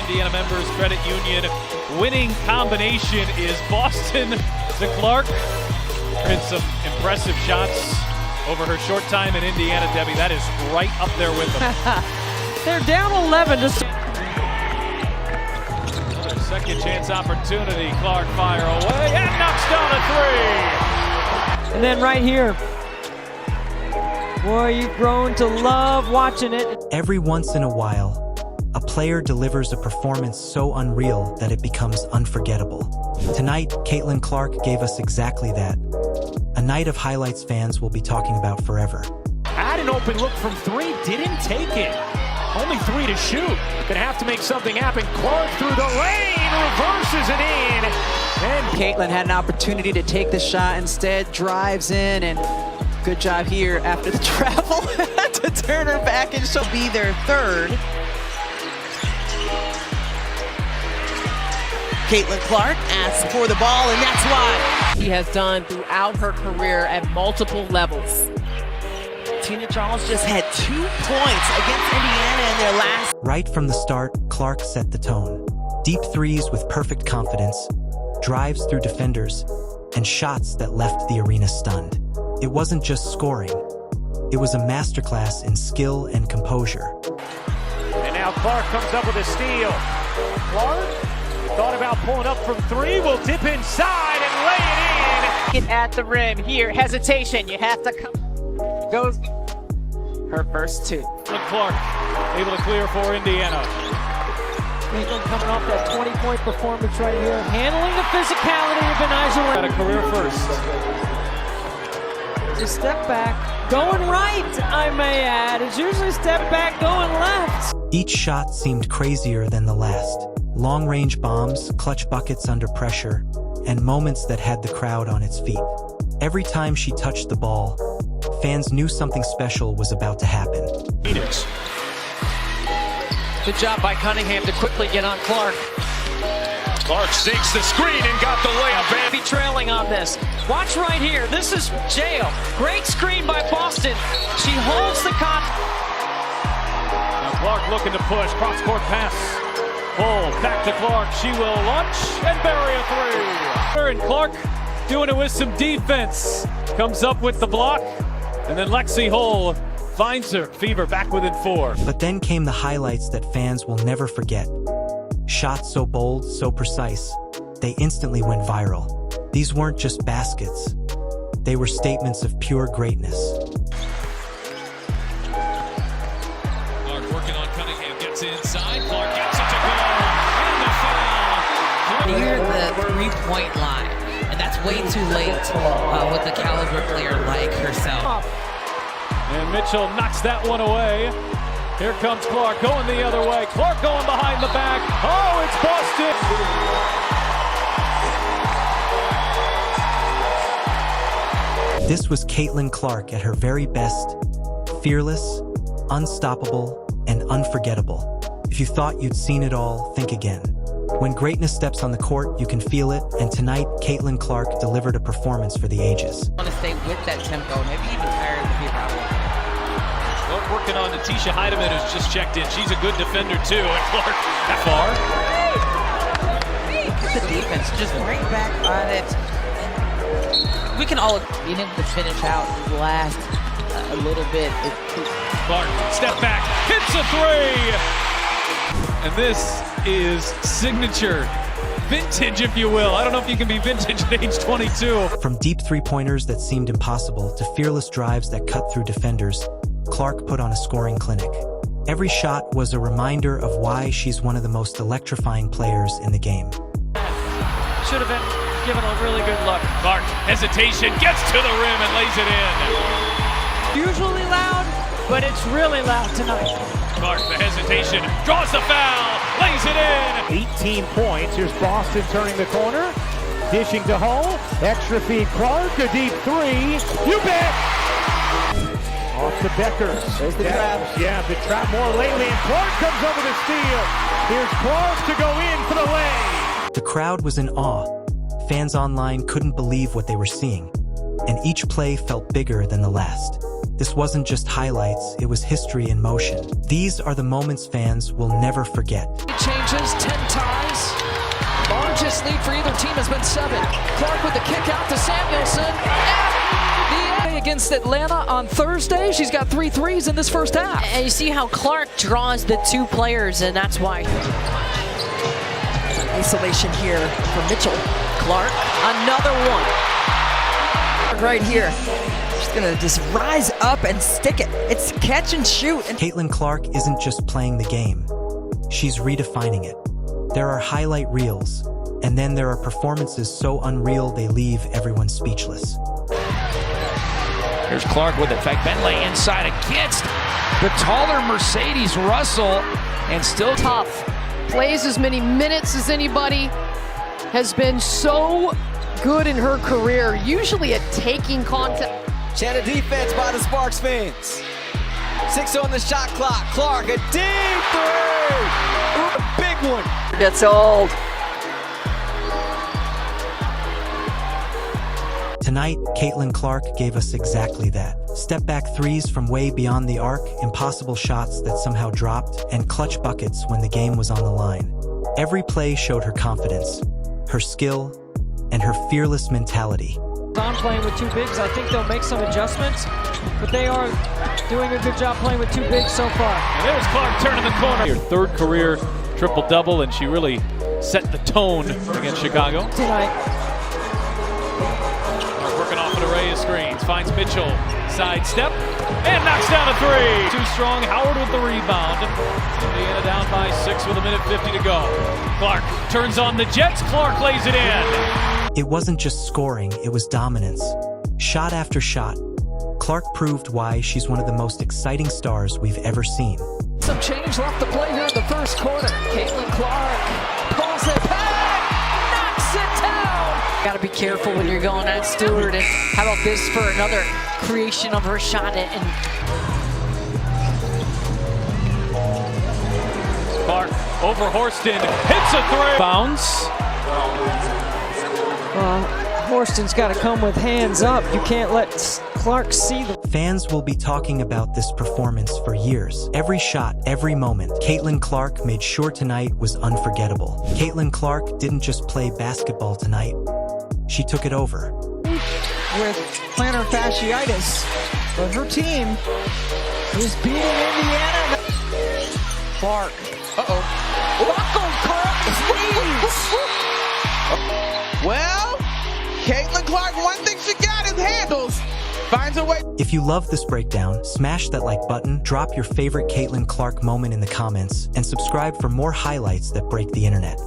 Indiana Members Credit Union. Winning combination is Boston to Clark. Hit some impressive shots over her short time in Indiana, Debbie. That is right up there with them. They're down 11 to... Another second chance opportunity. Clark fire away and knocks down a three. And then right here. Boy, you've grown to love watching it. Every once in a while, a player delivers a performance so unreal that it becomes unforgettable. Tonight, Caitlin Clark gave us exactly that. A night of highlights fans will be talking about forever. Had an open look from three, didn't take it. Only three to shoot. Gonna have to make something happen. Clark through the lane, reverses it in. And Caitlin had an opportunity to take the shot, instead drives in, and good job here after the travel to turn her back, and she'll be their third. Caitlin Clark asks for the ball, and that's why. She has done throughout her career at multiple levels. Tina Charles just had 2 points against Indiana in their last. Right from the start, Clark set the tone. Deep threes with perfect confidence, drives through defenders, and shots that left the arena stunned. It wasn't just scoring. It was a masterclass in skill and composure. And now Clark comes up with a steal. Clark thought about pulling up from three, will dip inside and lay it in. Get at the rim here, hesitation, you have to come. Goes her first two. Clark able to clear for Indiana. Caitlin coming off that 20-point performance right here. Handling the physicality of Benizor. Got a career first. Just step back, going right, I may add. It's usually step back, going left. Each shot seemed crazier than the last. Long-range bombs, clutch buckets under pressure, and moments that had the crowd on its feet. Every time she touched the ball, fans knew something special was about to happen. Phoenix. Good job by Cunningham to quickly get on Clark. Clark sinks the screen and got the layup. Be trailing on this. Watch right here. This is jail. Great screen by Boston. She holds the Now Clark looking to push. Cross-court pass. Pull back to Clark. She will launch and bury a three. And Clark doing it with some defense. Comes up with the block. And then Lexi Hull finds her. Fever back within 4. But then came the highlights that fans will never forget. Shots so bold, so precise, they instantly went viral. These weren't just baskets. They were statements of pure greatness. Clark working on Cunningham. Gets inside. Clark gets it to go. And the foul. Near the three-point line, and that's way too late with a caliber player like herself. And Mitchell knocks that one away. Here comes Clark going the other way. Clark going behind the back. Oh, it's Boston. This was Caitlin Clark at her very best. Fearless, unstoppable, and unforgettable. If you thought you'd seen it all, think again. When greatness steps on the court, you can feel it, and tonight, Caitlin Clark delivered a performance for the ages. Want to stay with that tempo, maybe even higher than people. Working on Natisha Heidemann, who's just checked in. She's a good defender, too. And Clark, that far. The defense just right back on it. We can all being able to finish out the last a little bit. Clark, step back, hits a three. And this is signature. Vintage, if you will. I don't know if you can be vintage at age 22. From deep three-pointers that seemed impossible to fearless drives that cut through defenders, Clark put on a scoring clinic. Every shot was a reminder of why she's one of the most electrifying players in the game. Should have been given a really good look. Clark, hesitation, gets to the rim and lays it in. Usually loud, but it's really loud tonight. Clark, the hesitation, draws the foul, lays it in. 18 points. Here's Boston turning the corner. Dishing to Hull. Extra feed Clark. A deep three. You bet! Off to Becker. There's the trap. Yeah, the trap more lately, and Clark comes over the steal. Here's Clark to go in for the lay. The crowd was in awe. Fans online couldn't believe what they were seeing, and each play felt bigger than the last. This wasn't just highlights, it was history in motion. These are the moments fans will never forget. changes, 10 ties. Largest lead for either team has been 7. Clark with the kick out to Samuelson. And against Atlanta on Thursday, she's got 3 threes in this first half. And you see how Clark draws the 2 players, and that's why. Isolation here for Mitchell. Clark, another one. Right here. She's gonna just rise up and stick it. It's catch and shoot. Caitlin Clark isn't just playing the game. She's redefining it. There are highlight reels, and then there are performances so unreal they leave everyone speechless. Here's Clark with it. Bentley inside against the taller Mercedes Russell, and still tough. Plays as many minutes as anybody. Has been so good in her career. Usually at taking contact. Channel defense by the Sparks fans. 6 on the shot clock. Clark, a deep 3. Ooh, a big one. Gets old. Tonight, Caitlin Clark gave us exactly that. Step-back threes from way beyond the arc, impossible shots that somehow dropped, and clutch buckets when the game was on the line. Every play showed her confidence, her skill, and her fearless mentality. On playing with 2 bigs, I think they'll make some adjustments, but they are doing a good job playing with 2 bigs so far. And there's Clark turning the corner. Her 3rd career triple-double, and she really set the tone against Chicago. Tonight. Working off an array of screens. Finds Mitchell. Sidestep. And knocks down a 3. Too strong. Howard with the rebound. Indiana down by 6 with 1:50 to go. Clark turns on the Jets. Clark lays it in. It wasn't just scoring, it was dominance. Shot after shot, Clark proved why she's one of the most exciting stars we've ever seen. Some change left to play here in the first quarter. Caitlin Clark pulls it back, knocks it down. Got to be careful when you're going at Stewart. And how about this for another creation of her shot? And Clark over Horston. Hits a 3. Bounce. Horston's got to come with hands up. You can't let Clark see the... Fans will be talking about this performance for years. Every shot, every moment, Caitlin Clark made sure tonight was unforgettable. Caitlin Clark didn't just play basketball tonight. She took it over. With plantar fasciitis, but her team is beating Indiana. Clark. Uh-oh. Well, Caitlin Clark, one thing she got is handles. Finds a way. If you love this breakdown, smash that like button, drop your favorite Caitlin Clark moment in the comments, and subscribe for more highlights that break the internet.